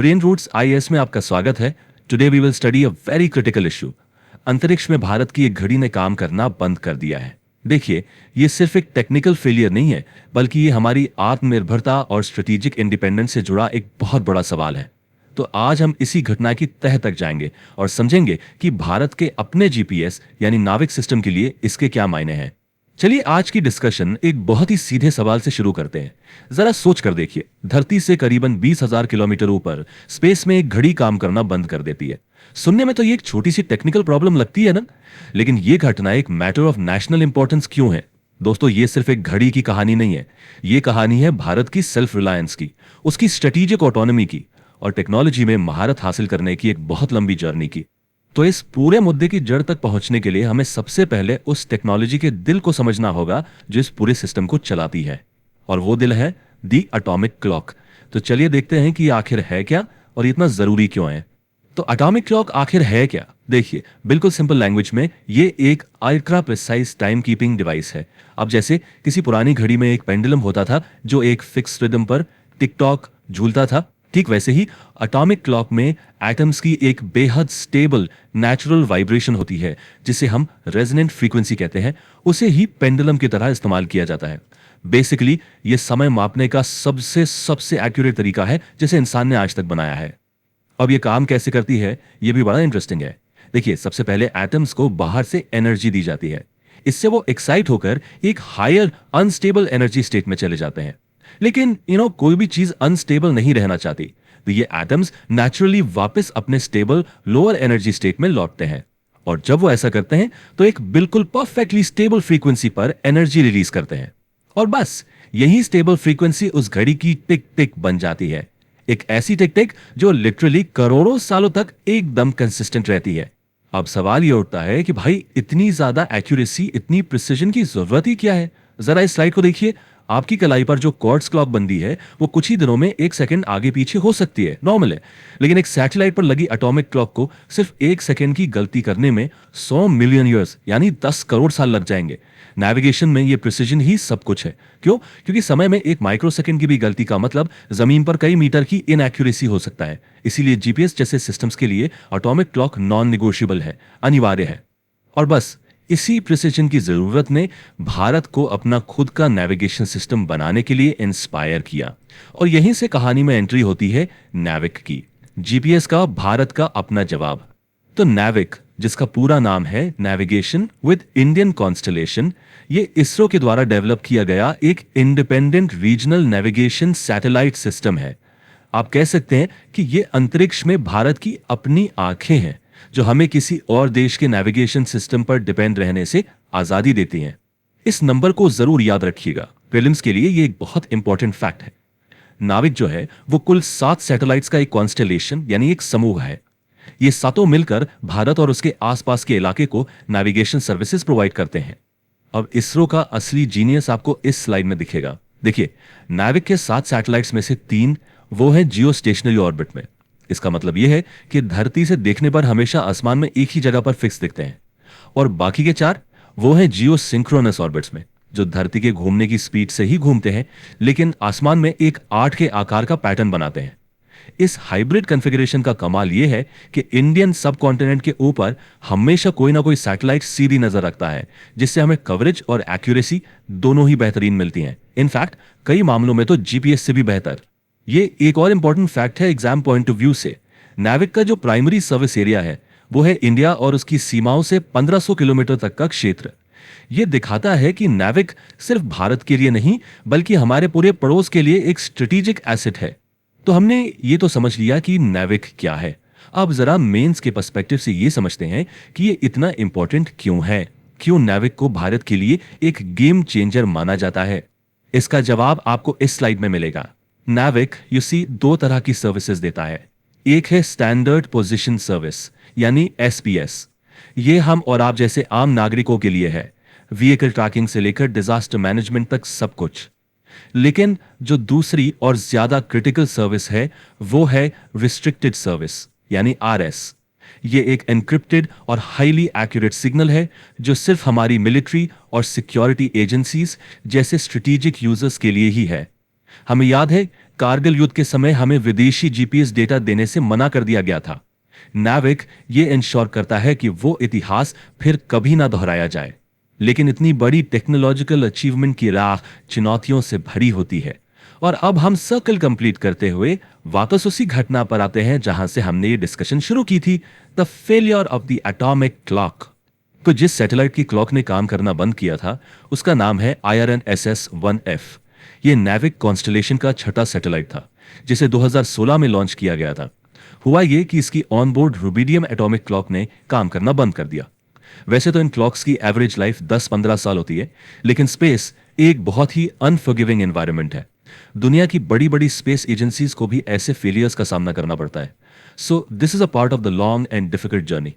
Brain roots IAS में आपका स्वागत है। Today we will study a very critical issue. अंतरिक्ष में भारत की एक घड़ी ने काम करना बंद कर दिया है। देखिए, ये सिर्फ एक टेक्निकल फेलियर नहीं है, बल्कि ये हमारी आत्मनिर्भरता और स्ट्रेटेजिक इंडिपेंडेंस से जुड़ा एक बहुत बड़ा सवाल है। तो आज हम इसी घटना की तह तक जाएंगे और समझेंगे कि भारत के अपने जीपीएस यानी नाविक सिस्टम के लिए इसके क्या मायने हैं। चलिए आज की डिस्कशन एक बहुत ही सीधे सवाल से शुरू करते हैं। जरा सोच कर देखिए, धरती से करीबन 20,000 किलोमीटर ऊपर स्पेस में एक घड़ी काम करना बंद कर देती है। सुनने में तो ये एक छोटी सी टेक्निकल प्रॉब्लम लगती है ना, लेकिन ये घटना एक मैटर ऑफ नेशनल इंपॉर्टेंस क्यों है? दोस्तों, ये सिर्फ एक घड़ी की कहानी नहीं है। ये कहानी है भारत की सेल्फ रिलायंस की, उसकी स्ट्रेटेजिक ऑटोनॉमी की और टेक्नोलॉजी में महारत हासिल करने की एक बहुत लंबी जर्नी की। तो इस पूरे मुद्दे की जड़ तक पहुंचने के लिए हमें सबसे पहले उस टेक्नोलॉजी के दिल को समझना होगा जो इस पूरे सिस्टम को चलाती है, और वो दिल है दी एटॉमिक क्लॉक। तो चलिए देखते हैं कि आखिर है क्या और इतना जरूरी क्यों है। तो एटॉमिक क्लॉक आखिर है क्या? देखिए, बिल्कुल सिंपल लैंग्वेज में ये एक ultra precise time keeping device है। अब जैसे किसी पुरानी घड़ी में एक पेंडुलम होता था जो एक फिक्स रिदम पर टिक टॉक झूलता था, ठीक वैसे ही एटॉमिक क्लॉक में एटम्स की एक बेहद स्टेबल नेचुरल वाइब्रेशन होती है जिसे हम रेजोनेंट फ्रीक्वेंसी कहते हैं। उसे ही पेंडुलम की तरह इस्तेमाल किया जाता है। बेसिकली ये समय मापने का सबसे सबसे एक्यूरेट तरीका है जिसे इंसान ने आज तक बनाया है। अब ये काम कैसे करती है, ये भी बड़ा इंटरेस्टिंग है। देखिए, सबसे पहले एटम्स को बाहर से एनर्जी दी जाती है। इससे वो एक्साइट होकर एक हायर अनस्टेबल एनर्जी स्टेट में चले जाते हैं। लेकिन कोई भी चीज अनस्टेबल नहीं रहना चाहती, तो ये एटम्स नेचुरली वापस अपने स्टेबल लोअर एनर्जी स्टेट में लौटते हैं। और जब वो ऐसा करते हैं तो एक बिल्कुल परफेक्टली स्टेबल फ्रीक्वेंसी पर एनर्जी रिलीज करते हैं। और बस यही स्टेबल फ्रीक्वेंसी उस घड़ी की टिक टिक बन जाती है। एक ऐसी टिक टिक जो लिटरली करोड़ों सालों तक एकदम कंसिस्टेंट रहती है। अब सवाल ये उठता है कि भाई, इतनी ज्यादा एक्यूरेसी, इतनी प्रिसिजन की जरूरत ही क्या है? जरा इस स्लाइड को देखिए। आपकी कलाई पर जो क्वार्ट्ज क्लॉक बंदी है वो कुछ ही दिनों में 1 सेकंड आगे पीछे हो सकती है, नॉर्मल है। लेकिन एक सैटेलाइट पर लगी एटॉमिक क्लॉक को सिर्फ 1 सेकंड की गलती करने में 100 मिलियन ईयर्स यानी 10 करोड़ साल लग जाएंगे। नेविगेशन में ये प्रिसिजन ही सब कुछ है। क्यों? क्योंकि समय में 1 माइक्रोसेकंड की भी गलती का मतलब जमीन पर कई मीटर की इनएक्यूरेसी हो सकता है। इसीलिए जीपीएस जैसे सिस्टम्स के लिए एटॉमिक क्लॉक नॉन निगोशिएबल है, अनिवार्य है। और बस इसी प्रिसिजन की जरूरत ने भारत को अपना खुद का नेविगेशन सिस्टम बनाने के लिए इंस्पायर किया। और यहीं से कहानी में एंट्री होती है नाविक की, जीपीएस का भारत का अपना जवाब। तो नाविक, जिसका पूरा नाम है नेविगेशन विद इंडियन कॉन्स्टलेशन, ये इसरो के द्वारा डेवलप किया गया एक independent regional navigation satellite system है। आप कह सकते हैं कि ये अंतरिक्ष में भारत की अपनी आंखें हैं जो हमें किसी और देश के नेविगेशन सिस्टम पर डिपेंड रहने से आजादी देती हैं। इस नंबर को जरूर याद रखिएगा, प्रीलिम्स के लिए ये एक बहुत इंपॉर्टेंट फैक्ट है। नाविक जो है वो कुल 7 सैटेलाइट्स का एक कॉन्स्टेलेशन यानी एक समूह है। ये सातों मिलकर भारत और उसके आसपास के इलाके को नेविगेशन सर्विसेज प्रोवाइड करते हैं। अब इसरो का असली जीनियस आपको इस स्लाइड में दिखेगा। देखिए, नाविक के 7 सैटेलाइट्स में से 3 वो हैं जियो स्टेशनरी ऑर्बिट में। इसका मतलब यह है कि धरती से देखने पर हमेशा आसमान में एक ही जगह पर फिक्स दिखते हैं। और बाकी के 4 वो हैं जियो सिंक्रोनस ऑर्बिट्स में, जो धरती के घूमने की स्पीड से ही घूमते हैं लेकिन आसमान में एक 8 के आकार का पैटर्न बनाते हैं। इस हाइब्रिड कॉन्फ़िगरेशन का कमाल यह है कि इंडियन सब कॉन्टिनेंट के ऊपर हमेशा कोई ना कोई सैटेलाइट सीधी नजर रखता है, जिससे हमें कवरेज और एक्यूरेसी दोनों ही बेहतरीन मिलती हैं। इनफैक्ट कई मामलों में तो जीपीएस से भी बेहतर। ये एक और इंपॉर्टेंट फैक्ट है एग्जाम पॉइंट ऑफ व्यू से। नाविक का जो प्राइमरी सर्विस एरिया है वो है इंडिया और उसकी सीमाओं से 1500 किलोमीटर तक का क्षेत्र। ये दिखाता है कि नाविक सिर्फ भारत के लिए नहीं बल्कि हमारे पूरे पड़ोस के लिए एक स्ट्रेटेजिक एसेट है। तो हमने ये तो समझ लिया कि नाविक क्या है। अब जरा मेंस के पर्सपेक्टिव से ये समझते हैं कि ये इतना इंपॉर्टेंट क्यों है, क्यों नाविक को भारत के लिए एक गेम चेंजर माना जाता है। इसका जवाब आपको इस स्लाइड में मिलेगा। नाविक यू सी 2 तरह की सर्विसेज देता है। एक है स्टैंडर्ड पोजीशन सर्विस यानी एसपीएस। ये हम और आप जैसे आम नागरिकों के लिए है, व्हीकल ट्रैकिंग से लेकर डिजास्टर मैनेजमेंट तक सब कुछ। लेकिन जो दूसरी और ज्यादा क्रिटिकल सर्विस है वो है रिस्ट्रिक्टेड सर्विस यानी आरएस। ये एक एन्क्रिप्टेड और हाईली एक्यूरेट सिग्नल है जो सिर्फ हमारी मिलिट्री और सिक्योरिटी एजेंसीज जैसे स्ट्रेटेजिक यूजर्स के लिए ही है। हमें याद है कारगिल युद्ध के समय हमें विदेशी जीपीएस डेटा देने से मना कर दिया गया था। नाविक ये इंश्योर करता है कि वो इतिहास फिर कभी ना दोहराया जाए। लेकिन इतनी बड़ी टेक्नोलॉजिकल अचीवमेंट की राह चुनौतियों से भरी होती है। और अब हम सर्कल कंप्लीट करते हुए वापस उसी घटना पर आते हैं जहां से हमने ये डिस्कशन शुरू की थी, the failure of the atomic clock. तो जिस सैटेलाइट की क्लॉक ने काम करना बंद किया था, उसका नाम है IRNSS-1F। ये नेविक कॉन्स्टलेशन का छठा सैटेलाइट था, जिसे 2016 में लॉन्च किया गया था। हुआ ये कि इसकी ऑनबोर्ड रुबिडियम एटॉमिक क्लॉक ने काम करना बंद कर दिया। वैसे तो इन क्लॉक्स की एवरेज लाइफ 10-15 साल होती है, लेकिन स्पेस एक बहुत ही अनफॉरगिविंग एनवायरनमेंट है। दुनिया की बड़ी बड़ी स्पेस एजेंसीज को भी ऐसे फेलियर्स का सामना करना पड़ता है। So this is a part of the long and difficult journey.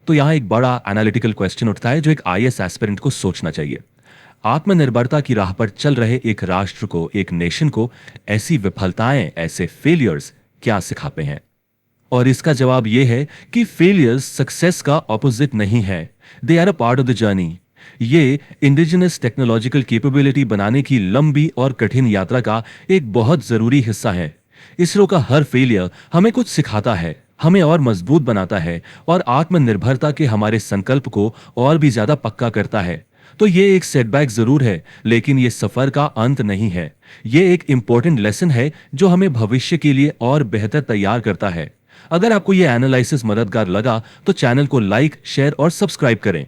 तो यहां एक बड़ा एनालिटिकल क्वेश्चन उठता है जो एक आईएएस एस्पिरेंट को सोचना चाहिए। आत्मनिर्भरता की राह पर चल रहे एक राष्ट्र को, एक नेशन को ऐसी विफलताएं, ऐसे फेलियर्स क्या सिखाते हैं? और इसका जवाब यह है कि फेलियर्स सक्सेस का ऑपोजिट नहीं है, they are a part of the journey. ये इंडिजिनस टेक्नोलॉजिकल कैपेबिलिटी बनाने की लंबी और कठिन यात्रा का एक बहुत जरूरी हिस्सा है। इसरो का हर फेलियर हमें कुछ सिखाता है, हमें और मजबूत बनाता है और आत्मनिर्भरता के हमारे संकल्प को और भी ज्यादा पक्का करता है। तो ये एक सेटबैक जरूर है, लेकिन ये सफर का अंत नहीं है। ये एक इंपॉर्टेंट लेसन है जो हमें भविष्य के लिए और बेहतर तैयार करता है। अगर आपको ये एनालिसिस मददगार लगा तो चैनल को लाइक, शेयर और सब्सक्राइब करें।